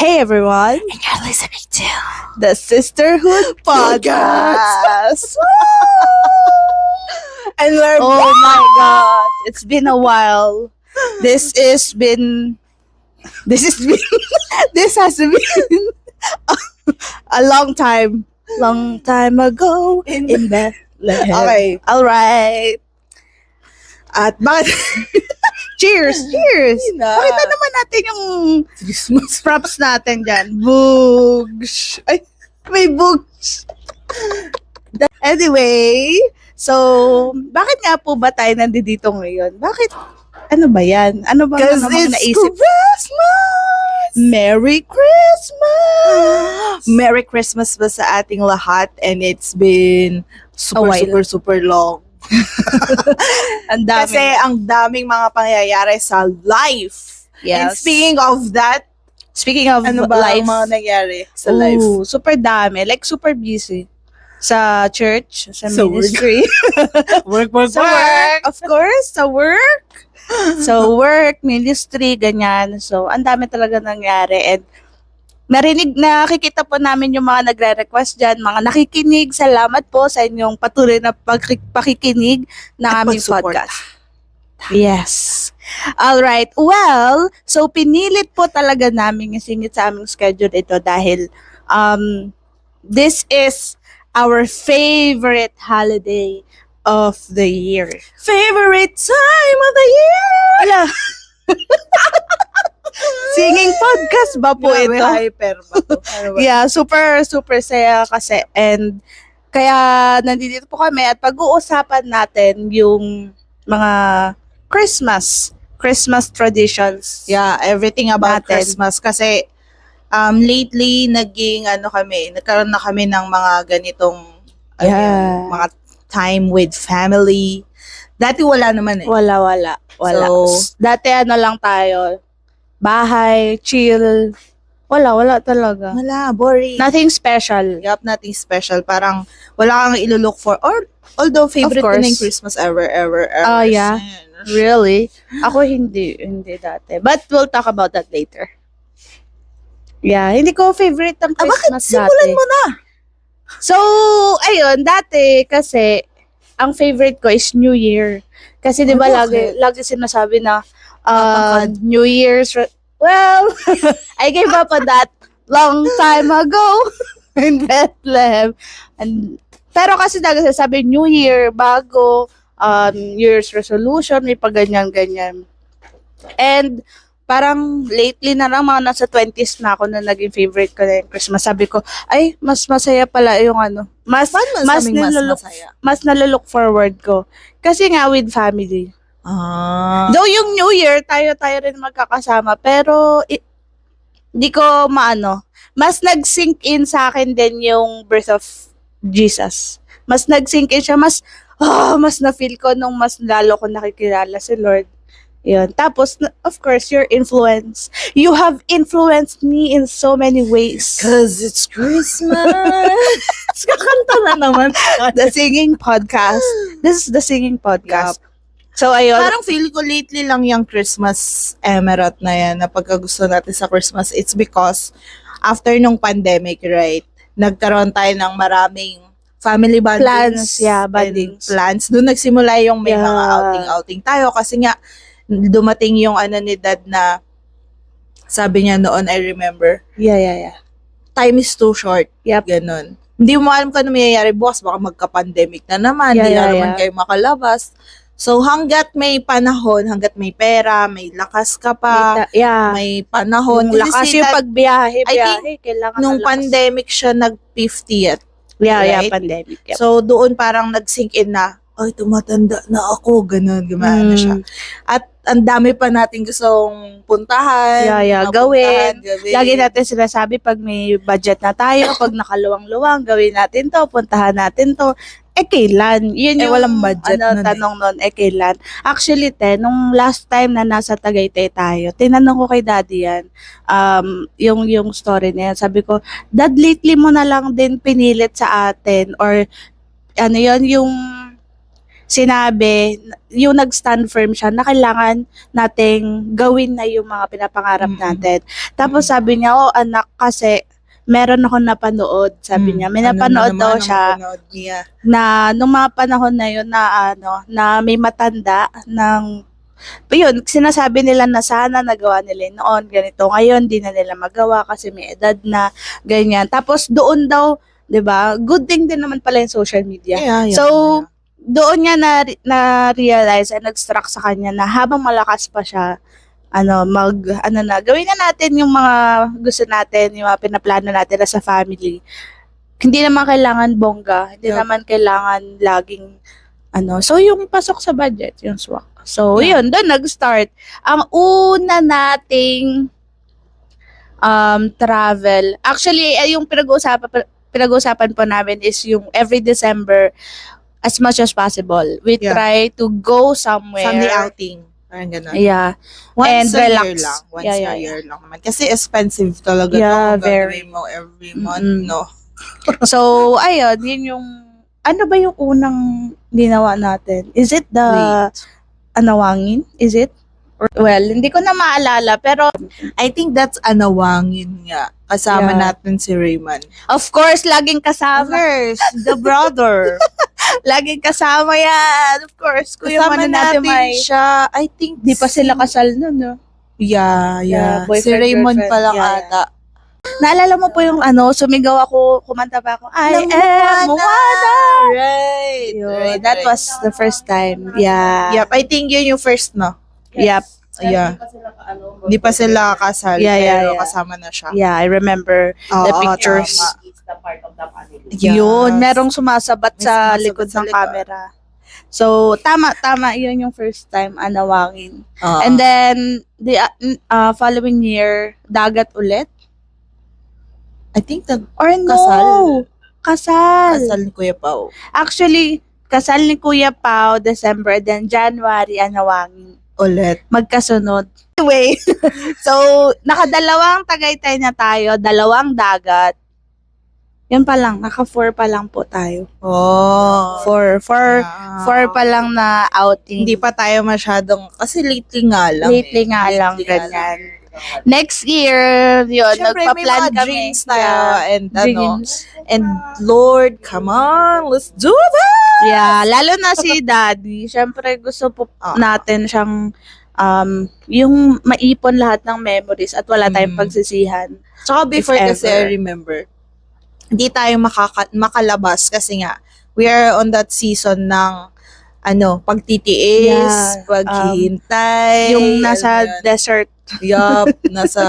Hey everyone, And you're listening to the Sisterhood Podcast. And we're Oh my gosh, it's been a while. This has been this has been a long time ago in in Bethlehem. Okay. All right. At bakit cheers. Pakita naman natin yung Christmas. props natin dyan. Bugs. Ay, may bugs. Anyway, so, bakit nga po ba tayo nandito ngayon? Bakit? Ano ba yan? Ano ba Because mga it's naisip? Christmas! Merry Christmas! Merry Christmas ba sa ating lahat, and it's been super long. Ang dami. Kasi ang daming mga pangyayari sa life. And Yes. speaking of that, Speaking of ano ba life, ang mga nangyari sa life? super dami. Like, super busy. Sa church, sa Sa work. ministry. Work. Sa work, of course, sa work. So, work, ministry, ganyan. So, ang dami talaga nangyari. And nakikita po namin yung mga nagre-request dyan, mga nakikinig. Salamat po sa inyong patuloy na pakikinig ng At aming pagsuporta. podcast. Yes. Alright. Well, so pinilit po talaga namin isingit sa aming schedule ito dahil this is our favorite holiday of the year. Favorite time of the year! Wala. Singing podcast ba po Grabe, ito? hyper ba to? Ano ba? Yeah, super saya kasi. And kaya nandito po kami at pag-uusapan natin yung mga Christmas traditions. Yeah, everything about Natin. Christmas. Kasi lately, nagkaroon na kami ng mga ganitong Yeah. mga time with family. Dati wala naman eh. Wala. So, Dati lang tayo. Bahay, chill. Wala talaga. wala, boring. Nothing special. Yup, nothing special. Parang wala kang ilo-look for. Or, although favorite ko course. na yung Christmas ever. Oh, yeah. Really? Ako hindi dati. But we'll talk about that later. Yeah, hindi ko favorite ang Bakit? Christmas Simulan dati. mo na. So, ayun, dati kasi ang favorite ko is New Year. Kasi 'di ba Bakit? lagi sinasabi na Matangkad. New Year's well, I gave up on that long time ago in Bethlehem. Pero kasi lagi sinasabi New Year bago New Year's resolution, may ganyan. And parang lately na lang, mga nasa 20s na ako na naging favorite ko na yung Christmas. Sabi ko, ay, mas masaya pala yung mas masaya? nalalook forward ko. Kasi nga with family. Though yung New Year, tayo rin magkakasama, pero di ko mas nag-sink in sa akin din yung birth of Jesus. Mas nag-sink in siya, mas na-feel ko nung mas lalo ko nakikilala si Lord. Yun. Tapos, of course, your influence. You have influenced me in so many ways. Cause it's Christmas. Kakanta na naman. The singing podcast. This is the singing podcast. So, ayun. Parang feel ko lately lang yung Christmas emerald na yan na pagka gusto natin sa Christmas. It's because after nung pandemic, right? Nagkaroon tayo ng maraming family bondings. Plans, yeah, and bondings. Plans. Doon nagsimula yung may Yeah. mga outing tayo kasi nga dumating yung ni Dad na sabi niya noon, I remember, Yeah. time is too short. Yep. Ganon. Hindi mo alam kung ano mangyayari, boss. Baka magka-pandemic na naman. Hindi na naman kayo makalabas. So, hanggat may panahon, hanggat may pera, may lakas ka pa, may panahon. Yung lakas Kasi yung that- pagbiyahe, I think kailangan nung ng lakas. pandemic siya nag-50th. Yeah, right? pandemic. Yep. So, doon parang nag-sink in na, ay, tumatanda na ako, ganun, gumana siya. At ang dami pa natin gustong puntahan. Yeah, mapuntahan, gawin. Lagi natin sinasabi pag may budget na tayo, pag nakaluwang-luwang, gawin natin to, puntahan natin to. Kailan? Yun yung walang budget nun eh. tanong nun, kailan? Actually, nung last time na nasa Tagaytay tayo, tinanong ko kay Daddy yan, yung story na yan. Sabi ko, Dad, lately mo na lang din pinilit sa atin, or yung sinabi, yung nag-stand firm siya na kailangan nating gawin na yung mga pinapangarap natin. Tapos sabi niya, oh anak, kasi meron ako napanood, sabi niya. May napanood daw siya na nung mga panahon na yun na na may matanda ng yun, sinasabi nila na sana nagawa nila yun noon, ganito. Ngayon, di na nila magawa kasi may edad na, ganyan. Tapos doon daw, 'di ba? Good thing din naman pala yung social media. So, doon niya na-realize and nag-struck sa kanya na habang malakas pa siya, gawin na natin yung mga gusto natin, yung mga pinaplano natin na sa family. Hindi naman kailangan bongga, hindi naman kailangan laging so yung pasok sa budget, yung swak. So, yun, doon nag-start. Ang una nating travel, actually, yung pinag-uusapan po namin is yung every December, as much as possible, we try to go somewhere. Family outing. Parang gano'n. Yeah. Once And a relax. year lang. Once Yeah, a yeah, year lang naman. Kasi expensive talaga Yeah, to. very. Gagawin mo every month, no? So, ayun, yun yung, ano ba yung unang ginawa natin? Is it the Anawangin? Is it? Well, hindi ko na maalala, pero I think that's Anawangin nga. Kasama natin si Raymond. of course, laging kasama. First, the brother. Laging kasama yan. Of course, kuya Kasama man natin may, siya. I think di pa sila kasal nun, no? Yeah. Si boyfriend, Raymond girlfriend. pa lang Yeah, ata. Naalala mo po yung sumigaw ako, kumanta pa ako, I am Moana! Right. That was the first time. Yeah. Yep, I think yun yung first, no? Yep. Yeah. Hindi pa sila kasal, pero kasama na siya. Yeah, I remember the Oo, pictures. tama. It's the part of the family. Yun, merong sumasabat May sa sumasabat likod sa ng likod. camera. So, tama, yun yung first time, Anawangin. Oo. And then, the following year, dagat ulit? I think Or no? Kasal. Kasal. ni Kuya Pao. Actually, kasal ni Kuya Pao, December, then January, Anawangin. Ulit. Magkasunod. Anyway, so, nakadalawang Tagaytay na tayo, 2 dagat. Yun pa lang, naka-4 pa lang po tayo. Oh. 4 pa lang na outing. Hindi pa tayo masyadong, kasi lately nga lang. Lately nga lang, ganyan. Next year, yun, Siyempre, may nagpa-plan mga kami. dreams tayo. Yeah. And Dreams. and Lord, come on, let's do that! Yeah, lalo na si Daddy. Siyempre, gusto po natin siyang yung maipon lahat ng memories at wala tayong pagsisihan. Tsaka before If kasi ever. I remember, hindi tayo makalabas kasi nga, we are on that season ng pagtitiis, Yeah, paghihintay. Yung nasa desert. Yup, nasa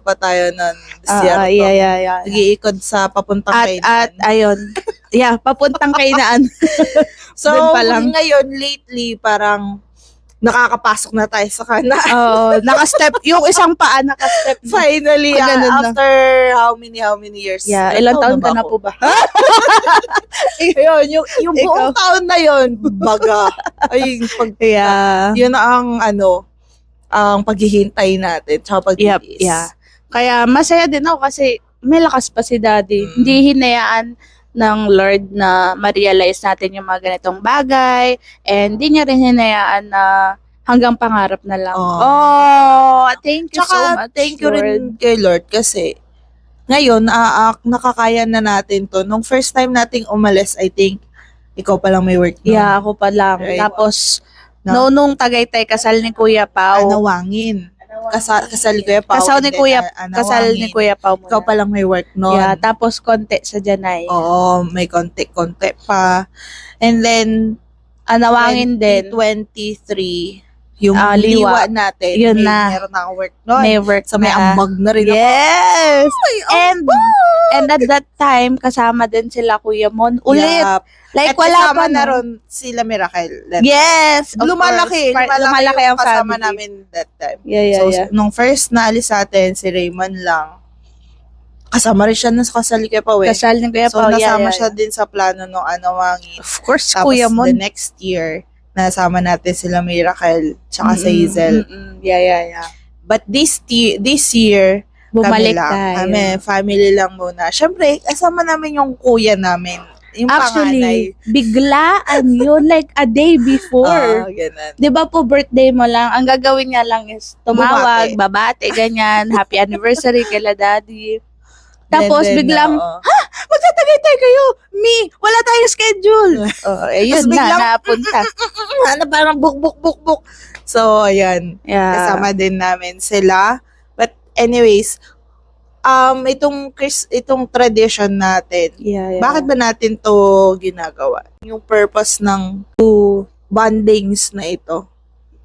pa tayo nun. Yeah. Nag-iikot sa papuntang At kainan. ayun. Yeah, papuntang kainaan. So, dun pa lang. ngayon, lately, parang nakakapasok na tayo sa kana. Oo, naka-step. Yung isang paa naka-step. Finally, Ganun na. after how many years? Yeah, ilang taon ka na po ba? Ayun, yung buong taon na yun, baga. Ay, yun ang ang paghihintay natin, tsaka pagtitiis. Yeah. Kaya masaya din ako kasi may lakas pa si Daddy. Hindi hinayaan ng Lord na ma-realize natin yung mga ganitong bagay, and hindi niya rin hinayaan na hanggang pangarap na lang. Thank you so Tsaka, much, thank you Lord. rin kay Lord kasi ngayon, nakakaya na natin to. Nung first time nating umalis, I think, ikaw pa lang may work nun. Yeah, ako pa lang. Right. Tapos, No? nung Tagaytay, kasal ni Kuya Pao. Anawangin. Kasal ni Kuya Pao. Kasal ni and then Kuya, Anawangin. kasal ni Kuya Pao muna. Ikaw pa lang may work nun. Yeah, tapos konti sa Janay. Oo, may konti pa. And then, Anawangin din. 2023, yung Liwa. liwa natin, Yun na. meron na akong work nun. May work So, may na. ambag na rin Yes! ako. And at that time, kasama din sila Kuya Mon. Ulit. Yup. Like, At wala kasama pa na ron sila Miracle. Yes! of Lumalaki course. lumalaki ang ang kasama family. namin that time. Yeah. So, nung first na alis natin, si Raymond lang, kasama rin siya sa kasal ni Kuya Pao eh. Kasal ni Kuya So, Pao. nasama siya din sa plano ng Anawangin. Of course, Tapos, Kuya Mon. the next year, nasama natin sila Miracle, tsaka sa Hazel. Yeah. But this year, Bumalik kami lang. tayo. Kami, family lang muna. Siyempre, kasama namin yung kuya namin. Yung panganay. Actually, biglaan yun, like a day before. Ganun. Di ba po birthday mo lang, ang gagawin niya lang is tumawag, babate, ganyan, happy anniversary kila daddy. Tapos And then, biglang, magtatagay-tay kayo, wala tayong schedule. Ayun Tapos biglang, na, napunta. Parang buk. So, ayan. Yeah. Kasama din namin sila. But anyways, itong tradition natin, Yeah. bakit ba natin to ginagawa? Yung purpose ng bondings na ito.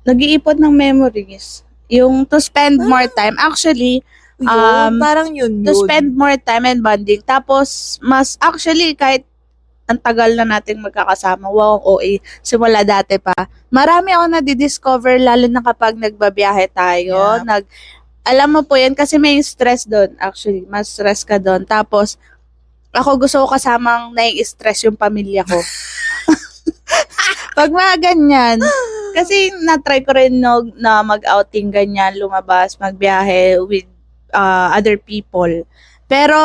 Nag-iipon ng memories. Yung to spend more time. Actually, Parang yun. to spend more time and bonding. Tapos, actually, kahit ang tagal na nating magkakasama, wow, OA, simula dati pa, marami ako na-discover, lalo na kapag nagbabiyahe tayo. Yeah. Alam mo po yan, kasi may stress doon, actually. Mas stress ka doon. Tapos, ako gusto ko kasamang nai-stress yung pamilya ko. Pag mga ganyan, kasi na-try ko rin na mag-outing ganyan, lumabas, magbiyahe with other people. Pero,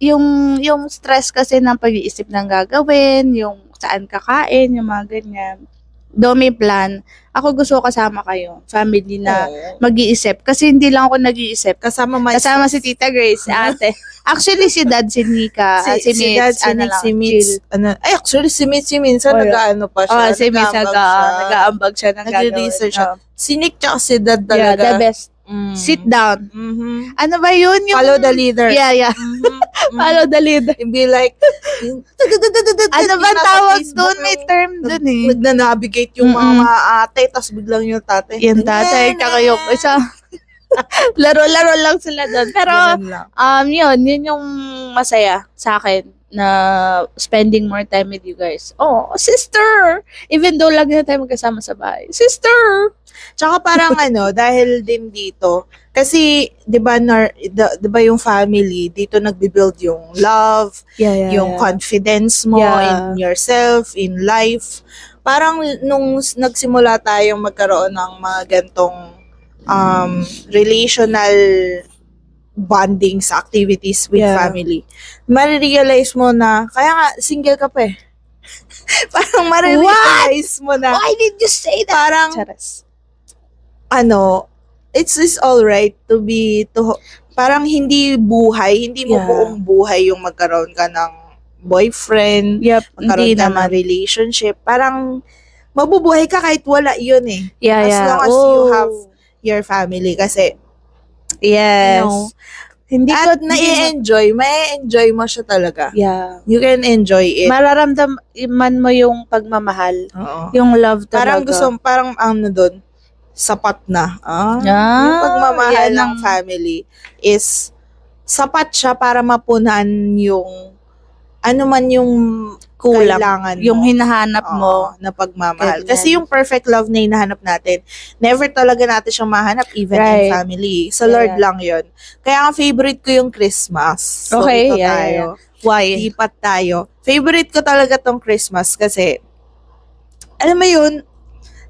yung stress kasi ng pag-iisip ng gagawin, yung saan kakain, yung mga ganyan. Though may plan, ako gusto ko kasama kayo, family na mag-iisip. Kasi hindi lang ako nag-iisip. Kasama si Tita Grace, si ate. Actually, si Dad, si Nika, si Mitch, si Mitch. Actually, si Mitch, minsan nag-ano pa siya. Si Mitch, nag-aambag siya ng nag-research siya. Si Nick tsaka si Dad Yeah, talaga. the best. Sit down. Ano ba yun? Yung, Follow the leader. Yeah. Follow the leader. And be like, Ano ba tawag doon? May term doon eh. Nag-navigate yung mga ate, tapos biglang yung tate. Yung tatay, tsaka yung isa. Laro-laro lang sila doon. Pero, yun yung masaya sa akin na spending more time with you guys. Oh, sister! Even though lagi na tayo magkasama sa bahay. Sister! Tsaka parang dahil din dito, kasi 'di ba yung family dito nagbi-build yung love, yung confidence mo in yourself, in life. Parang nung nagsimula tayong magkaroon ng mga gantong relational bonding sa activities with family, marirealize mo na, kaya nga single ka pa eh. Parang marirealize mo na, why did you say that? Parang, Charas. it's all right parang hindi mo buong buhay yung magkaroon ka ng boyfriend, magkaroon ka ng relationship. Parang, mabubuhay ka kahit wala yun eh. As long as you have your family. Kasi, yes. Hindi at may-enjoy mo siya talaga. Yeah. You can enjoy it. Mararamdaman mo yung pagmamahal. Oo. Yung love talaga. Parang doon, sapat na. Yung pagmamahal ng family is sapat siya para mapunan yung ano man yung kulang, kailangan mo. yung hinahanap mo na pagmamahal. Ganyan. Kasi yung perfect love na hinahanap natin, never talaga natin siyang mahanap even in family. Sa Lord lang yun. Kaya ang favorite ko yung Christmas. So, ito tayo. Why? Lipat tayo. Favorite ko talaga tong Christmas kasi, alam mo yun,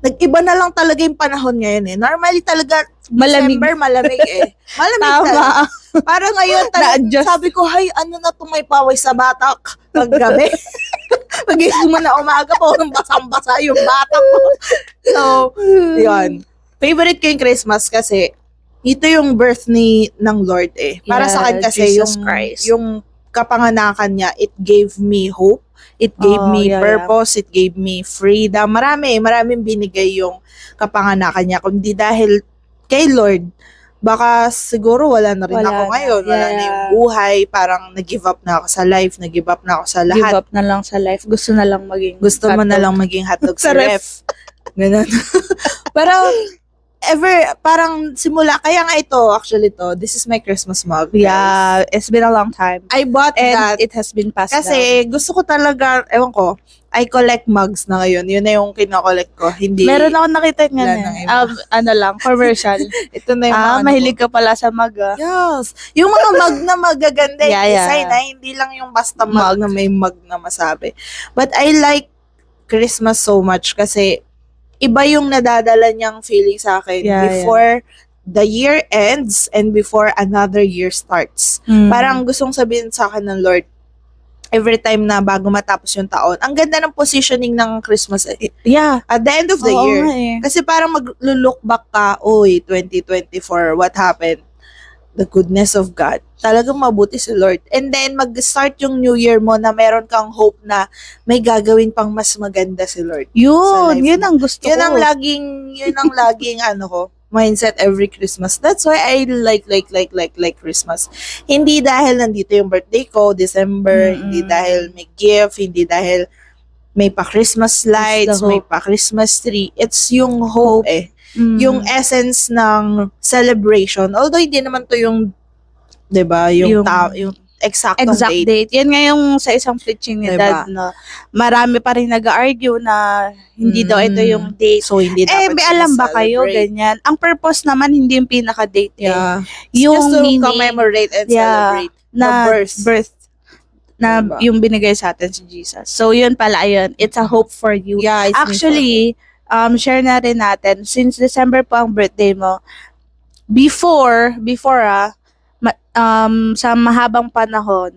nag-iba na lang talaga yung panahon ngayon eh. Normally talaga, Malamig. December malamig eh. Malamig talaga. Parang ngayon talaga, sabi ko, hay, ano na itong may paway sa batak paggabi. Pag-isip mo na umaga po, basang-basa yung batak ko. So, yun. Favorite ko yung Christmas kasi, ito yung birth ng Lord eh. Para sa akin kasi, yung kapanganakan niya, it gave me hope. It gave me purpose. It gave me freedom. Maraming binigay yung kapanganakan niya. Kundi dahil kay Lord, baka siguro wala na rin ako ngayon. Wala na yung buhay. Parang nag-give up na ako sa life. Nag-give up na ako sa lahat. Give up na lang sa life. Gusto mo na lang maging hotdog sa ref. Ganun. Pero, parang simula, kaya nga ito, actually this is my Christmas mug. Yeah, it's been a long time. I bought that. It has been passed Kasi gusto ko talaga, ewan ko, I collect mugs na ngayon. Yun na yung kinokollect ko. Hindi. Meron ako nakita nga commercial. Ito na yung mahilig ka pala sa mug. Yes. Yung mga mug na magaganda yung design na, hindi lang yung basta mug na may mug na masabi. But I like Christmas so much kasi iba yung nadadala niyang feeling sa akin before the year ends and before another year starts. Parang gustong sabihin sa akin ng Lord, every time na bago matapos yung taon. Ang ganda ng positioning ng Christmas Yeah. at the end of the Oo year. nga eh. Kasi parang mag-look back ka, 2024, what happened? The goodness of God. Talagang mabuti si Lord. And then, mag-start yung new year mo na meron kang hope na may gagawin pang mas maganda si Lord. Sa life Yun mo. ang gusto Yun ang ko. laging mindset every Christmas. That's why I like Christmas. Hindi dahil nandito yung birthday ko, December, hindi dahil may gift, hindi dahil may pa-Christmas lights, hope. may pa-Christmas tree. It's yung hope yung essence ng celebration. Although hindi naman to yung 'di ba, yung exact date. Yan nga yung sa isang preaching ni Diba? Dad na marami pa rin nag-argue na hindi daw ito yung date. So hindi dapat May alam ba kayo celebrate. ganyan? Ang purpose naman hindi yung pinaka-date Yeah. Yung Just to meaning commemorate and Yeah. celebrate na the birth. na Diba? yung binigay sa atin si Jesus. So yun pala yun. It's a hope for you. Yeah, it's Actually, share na rin natin, since December po ang birthday mo, before sa mahabang panahon,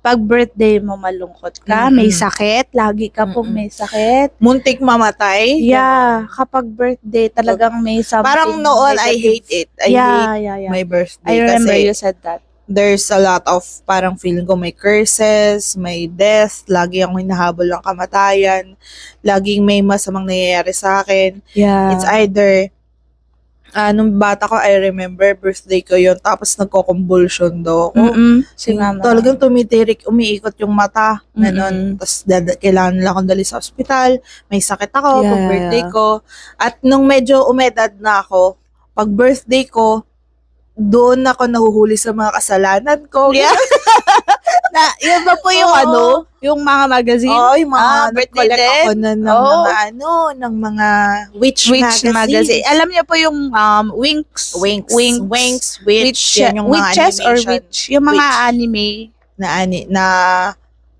pag birthday mo malungkot ka, may sakit, lagi ka pong may sakit. muntik mamatay. Yeah, kapag birthday, talagang may something Parang noon, I negative. hate it. I hate Yeah. my birthday. I remember kasi you said that. there's a lot of parang feeling ko may curses, may death, lagi akong hinahabol ng kamatayan, laging may masamang nangyayari sa akin. Yeah. It's either, nung bata ko, I remember, birthday ko yun, tapos nagko-convulsion daw ako. Si mama. Talagang tumitirik, umiikot yung mata, ganun. Tapos kailangan nila akong dali sa ospital, may sakit ako pag birthday ko. At nung medyo umedad na ako, pag birthday ko, doon ako nahuhuli sa mga kasalanan ko. Yeah. Yun ba po yung Oo. yung mga magazine? Oo, yung mga birthday nag-collect din? ako ng Oo. ng mga witch magazine. Alam niyo po yung Winx, Witch, yan yung mga Witches or animation. Witch? Yung mga Witch. anime. na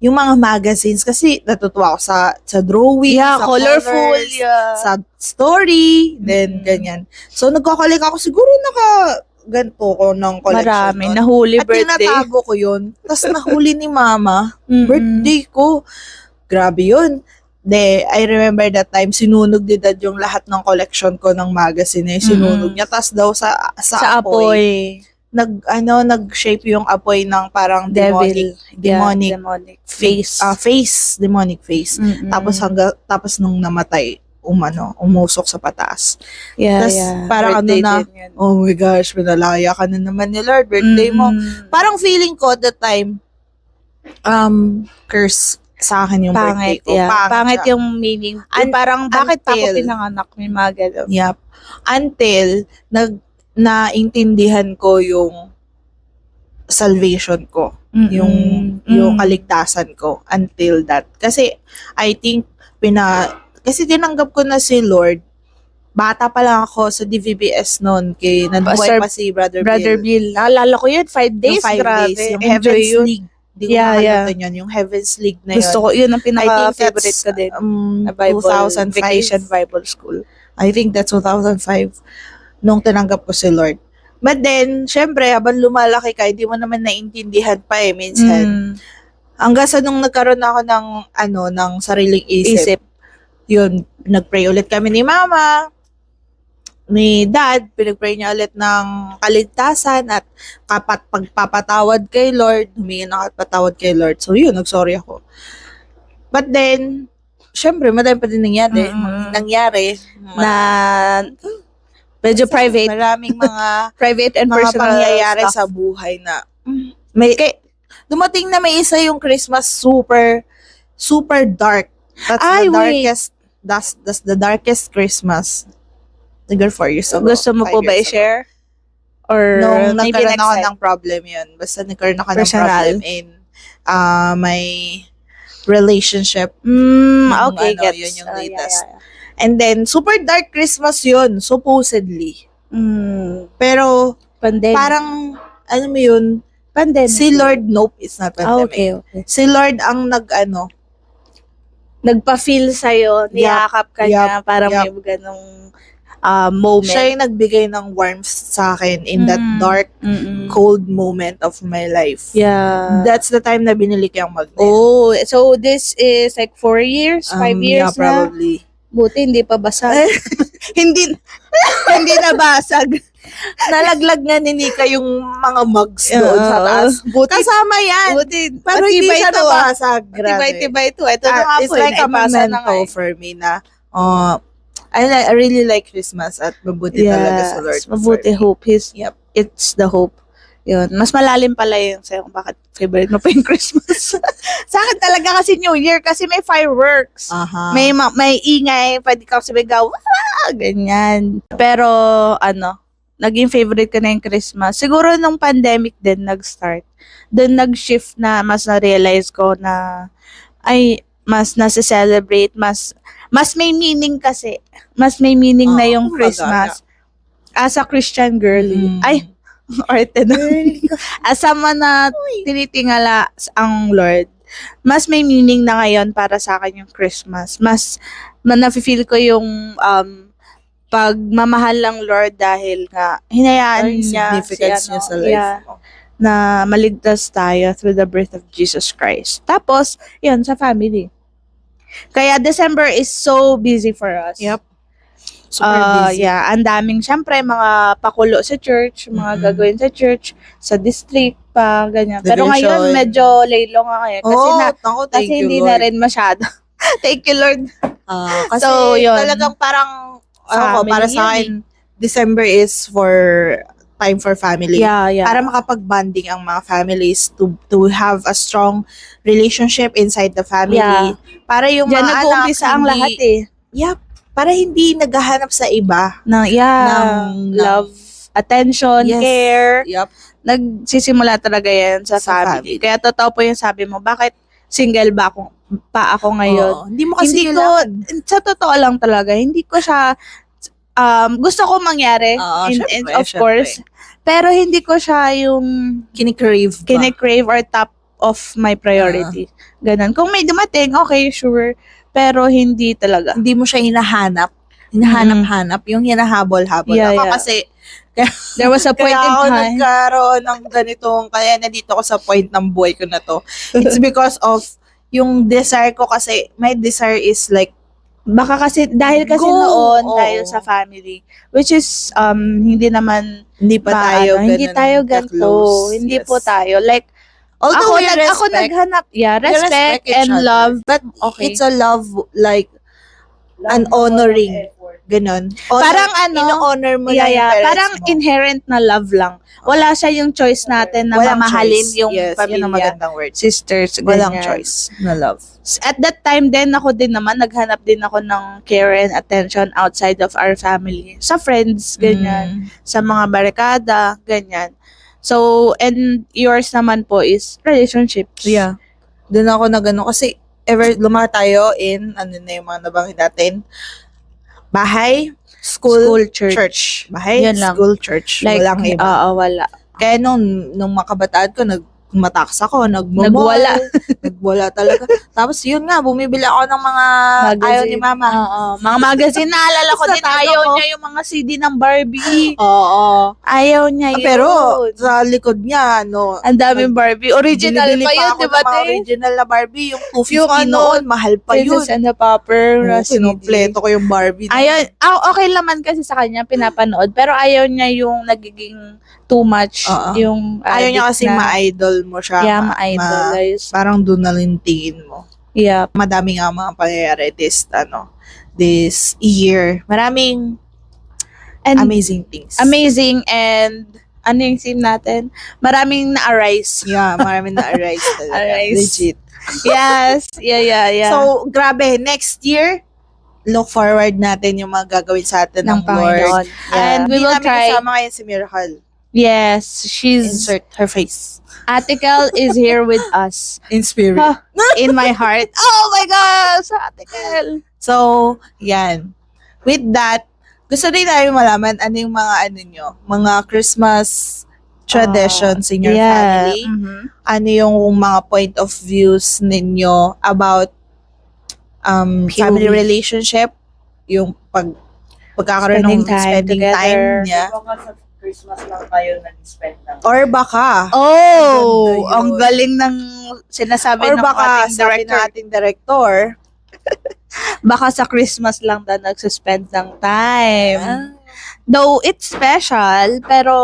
yung mga magazines kasi natutuwa ako sa drawing, Yeah, sa colorful. colors, Yeah. sa story, then ganyan. So nagko-collect ako siguro ganito ko ng collection. Marami. nun. Nahuli At birthday. tinatago ko yun. Tapos nahuli ni mama. Mm-mm. Birthday ko. Grabe yun. I remember that time, sinunog ni Dad yung lahat ng collection ko ng magazine. Sinunog niya. Tapos daw sa Sa apoy. nag-shape yung apoy ng parang Devil. demonic Yeah, demonic. Face. demonic face. Mm-mm. Tapos nung namatay, umusok sa pataas. Yeah, Tas yeah. parang Birthday na, din yun. oh my gosh, pinalaya ka na naman ni Lord, birthday mo. Parang feeling ko at the time, curse sa akin yung birthday Pangit, ko. yeah. Pangit siya. yung meaning. Parang, bakit pa ako pinanganak? May mga ganun. Yep. Until, naintindihan ko yung salvation ko. Yung kaligtasan ko. Until that. Kasi, I think, kasi tinanggap ko na si Lord, bata pa lang ako sa DVBS noon, nabuhay pa si Brother Bill. Naalala ko yun, 5 days. Yung 5 Grabe. days. Yung Enjoy Heaven's yun. League. Di ko Yeah, makalimutan yun. Yung Heaven's League na yun. Gusto ko, yun ang I think pinaka-favorite that's, ko din. Na Bible, 2005. Vacation Bible School. I think that's 2005 nung tinanggap ko si Lord. But then, syempre, habang lumalaki ka, hindi mo naman naintindihan pa minsan. Hanggang sa nung nagkaroon ako ng sariling isip. Yun, nagpray ulit kami ni Mama, ni Dad, pinagpray niya ulit ng kaligtasan at pagpapatawad kay Lord, humingi ng patawad kay Lord. So yun, nagsorry ako. But then, syempre, madami pa din nangyari. Na medyo private. Maraming mga Private and mga personal pangyayari stuff. sa buhay na dumating na may isa yung Christmas super dark. That's the darkest Christmas. Siguro 4 years ago. Gusto mo 5 po ba years ago. i-share? Or Nung maybe nagkaroon next ako time? ng problem yun. Basta nagkaroon ako ng Personal. problem in my relationship. Okay, Ano, gets. yun yung latest. Yeah. And then, super dark Christmas yun, supposedly. Pero, Pandemic. parang, ano mo yun, Pandemic. si Lord, nope, it's not pandemic. Okay. Si Lord ang Nagpa-feel sa'yo, niyakap ka niya, parang may ganong moment. Siya yung nagbigay ng warmth sa akin in that dark, cold moment of my life. Yeah. That's the time na binili ko yung magnet. Oh, so this is like 4 years, 5 years Yeah, probably. na? Buti hindi pa basag. hindi nabasag. Nalaglag nga ni Nika yung mga mugs doon sa taas. Buti, Kasama yan. buti, Pero hindi siya to, nabasag. Grabe. Tibay to. Ito na nga It's po, like a naipasa na nga memento for me na I really like Christmas at mabuti talaga sa Lord. Mabuti for me. hope. Yep. It's the hope. Yun. Mas malalim pala yung sa'yo kung bakit favorite mo pa yung Christmas. Sa akin talaga kasi New Year kasi may fireworks. Aha. May ingay, pwede ka sumigaw, ganyan. Pero, naging favorite ko na yung Christmas. Siguro nung pandemic din nag-start. Doon nag-shift na mas na-realize ko na, mas nasa-celebrate, mas may meaning kasi. Mas may meaning na yung Christmas. As a Christian girly. Arte na. As someone na tinitingala ang Lord, mas may meaning na ngayon para sa akin yung Christmas. Mas nafe-feel ko yung pagmamahal ng Lord dahil nga hinayaan niya significance niya sa life mo. Na maligtas tayo through the birth of Jesus Christ. Tapos, yun, sa family. Kaya December is so busy for us. Yep. Super busy. Yeah, ang daming, syempre, mga pakulo sa church, mga gagawin sa church, sa district pa, ganyan. Pero Devotion. ngayon, medyo lay-low nga ngayon. Kasi hindi na rin masyado. Thank you, Lord. Kasi So, yun. talagang parang, Family para sa akin, December is for time for family. Yeah. Para makapag-bonding ang mga families to have a strong relationship inside the family. Yeah. Para yung Diyan mga anak, nag-uumpisa ang lahat eh. Yep. Para hindi naghahanap sa iba. Ng love, attention, Yes. care. Yep. Nagsisimula talaga yan sa family. Kaya totoo po yung sabi mo, bakit single pa ako ngayon? Oo. Hindi mo kasi Sa totoo lang talaga, hindi ko siya, gusto ko mangyari, syempre. course, pero hindi ko siya yung kinikrave or top of my priority. Ganon. Kung may dumating, okay, sure, pero hindi talaga. Hindi mo siya hinahanap-hanap, yung hinahabol-habol. Ako kasi, there was a point in kaya ako time. nagkaroon ng ganitong, kaya nandito ako sa point ng buhay ko na to. It's because of yung desire ko kasi, my desire is like, Baka kasi, dahil kasi dahil sa family, which is, hindi naman, hindi pa tayo hindi tayo ganito. Hindi po tayo. Like, although ako naghanap, respect and love. But it's a love like an honoring. Ganon. Parang ino-honor mo lang yung parents parang mo. inherent na love lang. Wala siya yung choice natin na Walang mamahalin choice. yung Yun ang pamilya, magandang word. sisters, Walang ganyan. choice na love. At that time din, ako din naman, naghanap din ako ng care and attention outside of our family. Sa friends, ganyan. Sa mga barkada, ganyan. So, and yours naman po is relationships. Yeah. Doon ako na gano'n. Kasi, lumaki tayo in, yung mga nabanggit natin, bahay, school, church. Bahay, Yun lang. school, church. Like, Walang iba. wala. Kaya nung makabataan ko, nagmataks ako, Nagwala. Nagwala talaga. Tapos yun nga, bumibili ako ng mga Magazine. ayaw ni mama. Mga magazine, naalala ko din, Natago ayaw ko. niya yung mga CD ng Barbie. Oo. Ayaw niya yun. Pero, sa likod niya, ang daming Barbie. Original binibili pa yun, ako di ba, ng mga te? original na Barbie, yung 250 Yung noon, mahal pa yun. Princess and the Pauper. Kinumpleto ko yung Barbie. Ayaw, okay naman kasi sa kanya, pinapanood. Pero ayaw niya yung nagiging too much. Yung Ayaw niya kasi addict na- ma-idol mo siya. Yeah, ma-idolize. Parang doon na rin tingin mo. Yeah. Madami nga mga pangyayari this year. Maraming And amazing things. amazing and ano yung theme natin? Maraming na-arise. Yeah, maraming na-arise talaga. Arise. Legit. Yes. Yeah. So, grabe. Next year, look forward natin yung mga gagawin sa atin ng Lord. Panginoon. And we Hindi will namin try. kasama ngayon si Miracle. Yes, she's Insert her face. Atikel is here with us. In spirit. Huh, in my heart. Oh my gosh, Atikel. So, yan. With that, gusto rin namin malaman ano yung mga Christmas traditions in your family. Mhm. Ano yung mga point of views ninyo about family relationship, yung pagkakaroon ng spending time niya. Baka sa Christmas lang tayo nag-spend ng Or baka, Oh, Maganda yun. ang galing ng sinasabi or ng baka ating sabi ng director. ating director, Baka sa Christmas lang daw nagsuspend ng time. Though it's special, pero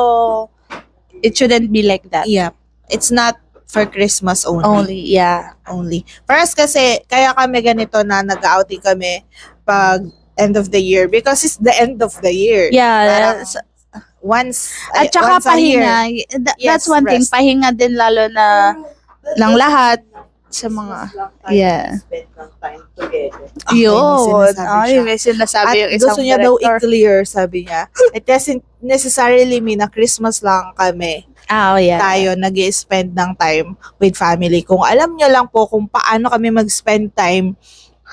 it shouldn't be like that. yeah, it's not for Christmas Only, yeah. only. For us kasi, kaya kami ganito na nag-outing kami pag end of the year because it's the end of the year. Yeah. Parang once At saka once a year. pahinga. That's Yes, one thing. rest. Pahinga din lalo na ng lahat sa mga... Yeah. spend ng time together. Okay, may Yun. sinasabi Ay, siya. may sinasabi At yung isang gusto niya daw director. i-clear, sabi niya. It doesn't necessarily mean na Christmas lang kami Oh, yeah. tayo nag-spend ng time with family. Kung alam niyo lang po kung paano kami mag-spend time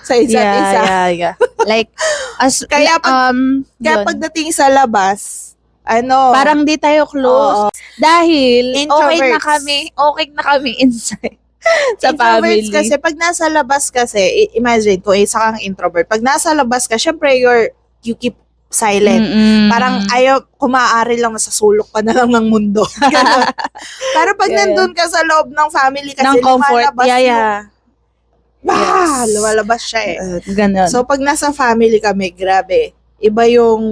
sa isa't isa. Yeah. Like, as... Kaya Kaya Kaya pagdating sa labas, parang di tayo close. Oo. Dahil Introverts. okay na kami inside sa family. introverts kasi, pag nasa labas kasi, imagine, kung isa kang introvert, pag nasa labas ka, syempre, you keep silent. Mm-mm. Parang ayaw, kung maaari lang, nasa sulok ka na lang ng mundo. Ganon. Pero pag Yeah. nandun ka sa loob ng family kasi, ng comfort. lumalabas Yeah. Yes. lumalabas siya eh. Ganun. So, pag nasa family kami, grabe, iba yung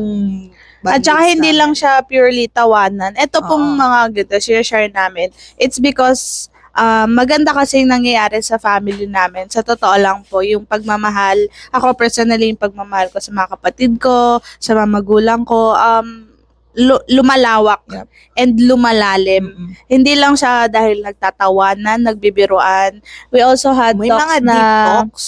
At saka bandits hindi namin. lang siya purely tawanan. Ito pong Oo. mga ganito, share namin. It's because maganda kasi yung nangyayari sa family namin. Sa totoo lang po, yung pagmamahal. Ako personally, yung pagmamahal ko sa mga kapatid ko, sa mga magulang ko, lumalawak Yep. and lumalalim. Mm-mm. Hindi lang siya dahil nagtatawanan, nagbibiruan. We also had May talks mga na deep talks,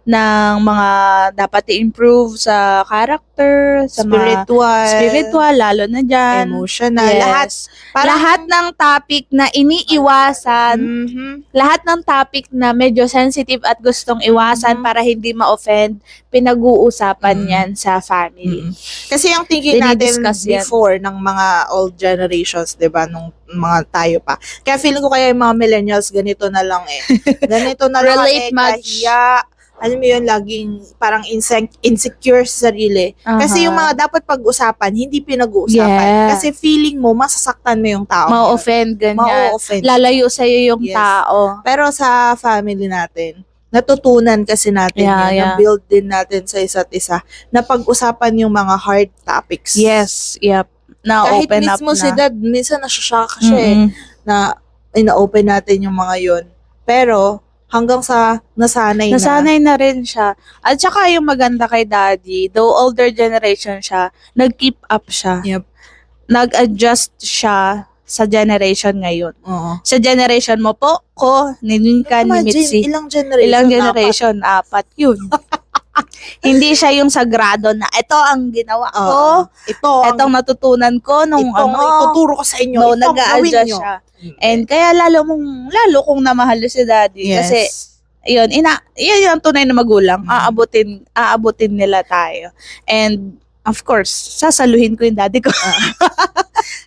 ng mga dapat i-improve sa character, sa mga spiritual, lalo na dyan. emotional, Yes. lahat. Parang- Lahat ng topic na iniiwasan, Mhm. lahat ng topic na medyo sensitive at gustong iwasan Mhm. para hindi ma-offend, pinag-uusapan Mhm. yan sa family. Mm. Kasi yung thinking natin Dinidiscuss yan. before ng mga old generations, 'di ba, nung mga tayo pa. Kaya feeling ko kaya yung mga millennials ganito na lang eh. Ganito na lang Relate much. kahiya. Alam mo yun, laging parang insecure sa sarili. Kasi yung mga dapat pag-usapan, hindi pinag-uusapan. Yeah. Kasi feeling mo, masasaktan mo yung tao. Ma-offend, ganyan. Ma-offend. Lalayo sa'yo yung Yes. tao. Pero sa family natin, natutunan kasi natin Yeah, yun, yeah. na-build din natin sa isa't isa, na pag-usapan yung mga hard topics. Yes, yep. Kahit Na-open up mismo na. si dad, minsan nasashock siya eh, Mm-mm. na ina-open natin yung mga yun. Pero, hanggang sa nasanay na. Nasanay na rin siya. At saka yung maganda kay daddy, though older generation siya, nag-keep up siya. Yep. Nag-adjust siya sa generation ngayon. Oo. Sa generation mo po, ko, nininkan, ni Mitzi. Ilang generation? Ilang generation? Apat yun. Hindi siya yung sagrado na, ito ang ginawa ko, Oo. Ito ang itong natutunan ko nung itong ituturo ko sa inyo. no, itong gawin nag-a-adjust nyo. siya. And kaya lalo kong namahal si daddy. Yes. Kasi, yun yung tunay na magulang. Aabutin nila tayo. And, of course, sasaluhin ko yung daddy ko.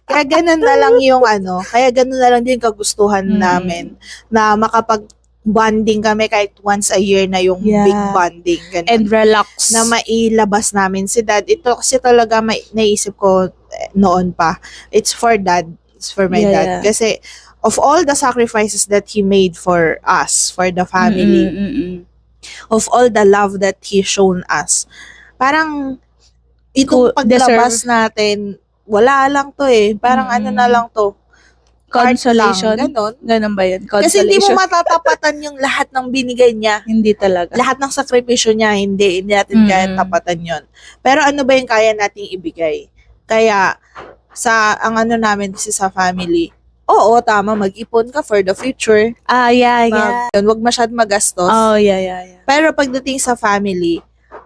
Kaya ganun na lang yung kaya ganun na lang din kagustuhan namin na makapag-bonding kami kahit once a year na yung Yeah. big bonding. Ganun. And relax. Na mailabas namin si dad. Ito kasi talaga naisip ko noon pa. It's for dad. It's for my Yeah, dad. yeah. Kasi of all the sacrifices that he made for us, for the family, of all the love that he shown us, parang itong paglabas natin, wala lang to eh. Parang na lang to. Consolation. Heart lang, ganon. Ganun ba yun? Consolation. Kasi hindi mo matatapatan yung lahat ng binigay niya. Hindi talaga. Lahat ng sakripisyo niya, hindi natin kaya tapatan yon. Pero ano ba yung kaya nating ibigay? Kaya, ang namin kasi sa family, oo, tama, mag-ipon ka for the future. Yeah. Huwag masyad magastos. Oh, yeah. Pero pagdating sa family,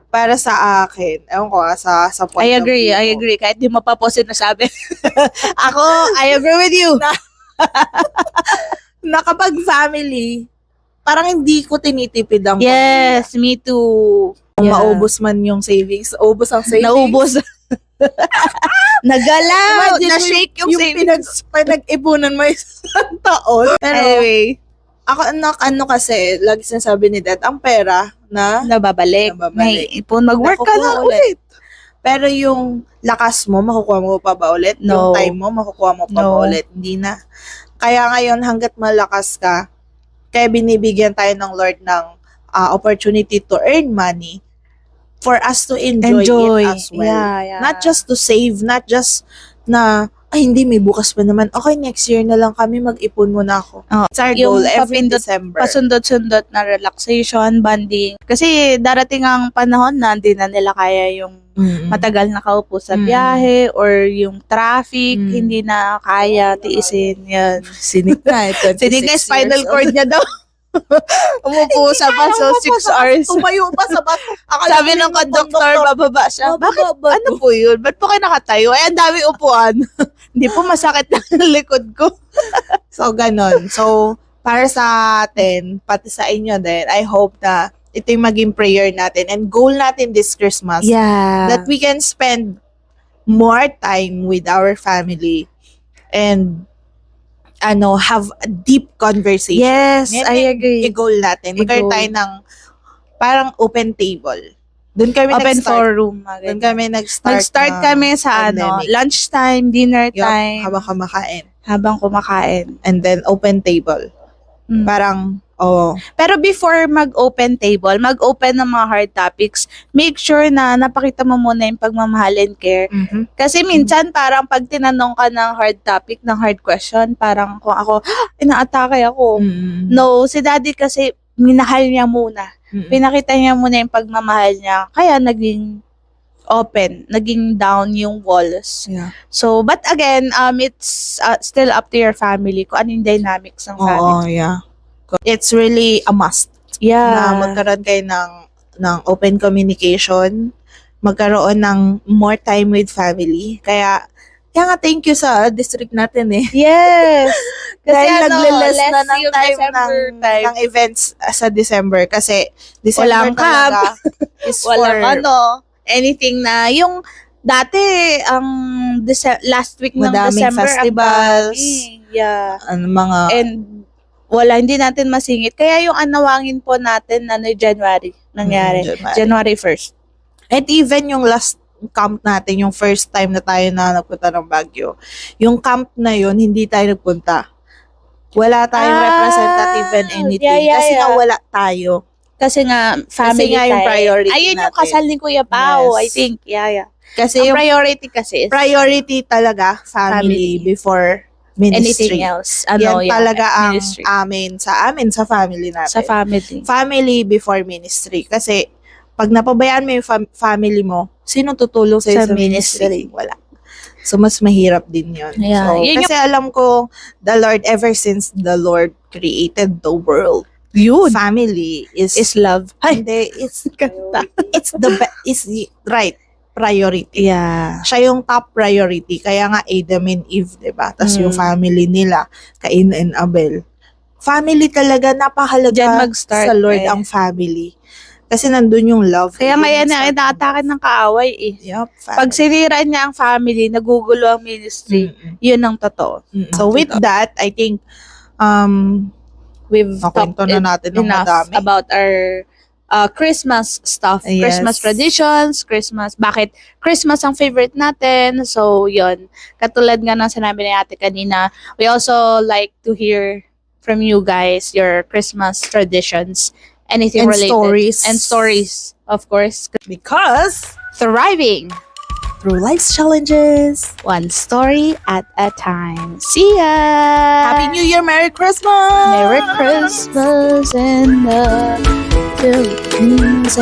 para sa akin, ewan ko sa point I of view ko. agree. Kahit di mo pa po sinasabi. Ako, I agree with you. Na kapag family, parang hindi ko tinitipid ang Yes, me too. Kung maubos man yung savings, ubos ang savings. Naubos. Nagalaw. Imagine mo Na-shake yung savings. Pinag-ipunan mo isang taon. Pero, Anyway, ako kasi, lagi sinasabi ni Dad, ang pera na nababalik. Nababalik. May ipon. Mag-work ka na Nakukuha ulit. Pero yung lakas mo, makukuha mo pa ba ulit? Yung No. time mo, makukuha mo pa ba No. ulit? Hindi na. Kaya ngayon, hanggat malakas ka, kaya binibigyan tayo ng Lord ng opportunity to earn money for us to enjoy it as well. Yeah. Not just to save, not just na, ay hindi, may bukas pa naman. Okay, next year na lang kami, mag-ipon muna ako. Oh, It's our yung goal every papindot- December. pasundot-sundot na relaxation, bonding. Kasi darating ang panahon na hindi na nila kaya yung Mm-mm. matagal na kaupo sa Mm. biyahe or yung traffic, Mm. hindi na kaya tiisin. Yan. Sinig na, 26 Sinig na spinal years cord niya daw. Umupo sa baso, 6 hours. Tumayo pa sa bato. Akala Sabi ko ng yung conductor, bababa siya. Bakit? Ano po yun? Ba't po kayo nakatayo? Ay, ang dami upuan. Hindi po, masakit lang ang likod ko. So, ganon. So, para sa atin, pati sa inyo din, I hope na ito yung maging prayer natin and goal natin this Christmas. Yeah. That we can spend more time with our family and have a deep conversation. Yes, Yan I yung agree. i-goal natin. Magkaroon I-goal. tayo ng parang open table. Doon kami Open nag-start. forum. Doon kami nag-start. Nag-start na kami sa pandemic. lunchtime, dinner Yup, time, habang kumakain. habang kumakain. And then, open table. Mm. Parang, Pero before mag-open table, mag-open ng mga hard topics, make sure na napakita mo muna yung pagmamahal and care. mhm. Kasi minsan parang pag tinanong ka ng hard topic, ng hard question, parang kung ako, inaatake ako. Mm. No, si daddy kasi minahal niya muna. Mm. Pinakita niya muna yung pagmamahal niya. Kaya naging open, naging down yung walls. Yeah. So, but again, it's still up to your family kung ano yung dynamics ng family. Oo, yeah. It's really a must na Yeah. magkaroon kayo ng open communication, magkaroon ng more time with family. Kaya nga thank you sa district natin eh. Yes. Kasi Dahil ano, nagle-less less na ng yung time December time. ng events sa December. Kasi December Walang talaga is Walang for anything na yung dati ang last week ng Madaming December festivals. ang dami. Yeah. mga And hindi natin masingit. Kaya yung anawangin po natin January nangyari. January 1st. At even yung last camp natin, yung first time na tayo na nagpunta ng Baguio, yung camp na yun, hindi tayo nagpunta. Wala tayong representative and anything. Yeah. Kasi nga wala tayo. Kasi nga, family nga yung time. priority Ayun yung natin. kasal ni Kuya Pao, Yes. I think. Yeah. Kasi Ang yung priority kasi is priority talaga, family, Family. before ministry. anything else. Yan talaga ang ministry. amin, sa family natin. Sa family. Family before ministry. Kasi, pag napabayaan mo yung family mo, sino tutulong sa'yo Sa sa ministry? Wala. So, mas mahirap din yun. Yeah. So, Yun kasi alam ko, the Lord, ever since the Lord created the world, Yun. family is Love. hindi, it's the right priority. Yeah. Siya yung top priority. Kaya nga Adam and Eve, 'di ba? Tapos yung family nila, Cain and Abel. Family talaga, napakahalaga Diyan mag-start, sa Lord eh. ang family. Kasi nandun yung love. Kaya Yun ngayon yung na start. inaatake ng kaaway eh. Yup, Pag sinira niya ang family, nagugulo ang ministry. Yun ang totoo. So with that, I think We've nakwento talked na natin ng enough madami. about our Christmas stuff. Yes. Christmas traditions, bakit Christmas ang favorite natin. So, yun. Katulad nga ng sinabi ni ate kanina, we also like to hear from you guys your Christmas traditions. Anything And related. stories. And stories, of course. Because Thriving. through life's challenges. One story at a time. See ya! Happy New Year, Merry Christmas! Merry Christmas in the Philippines.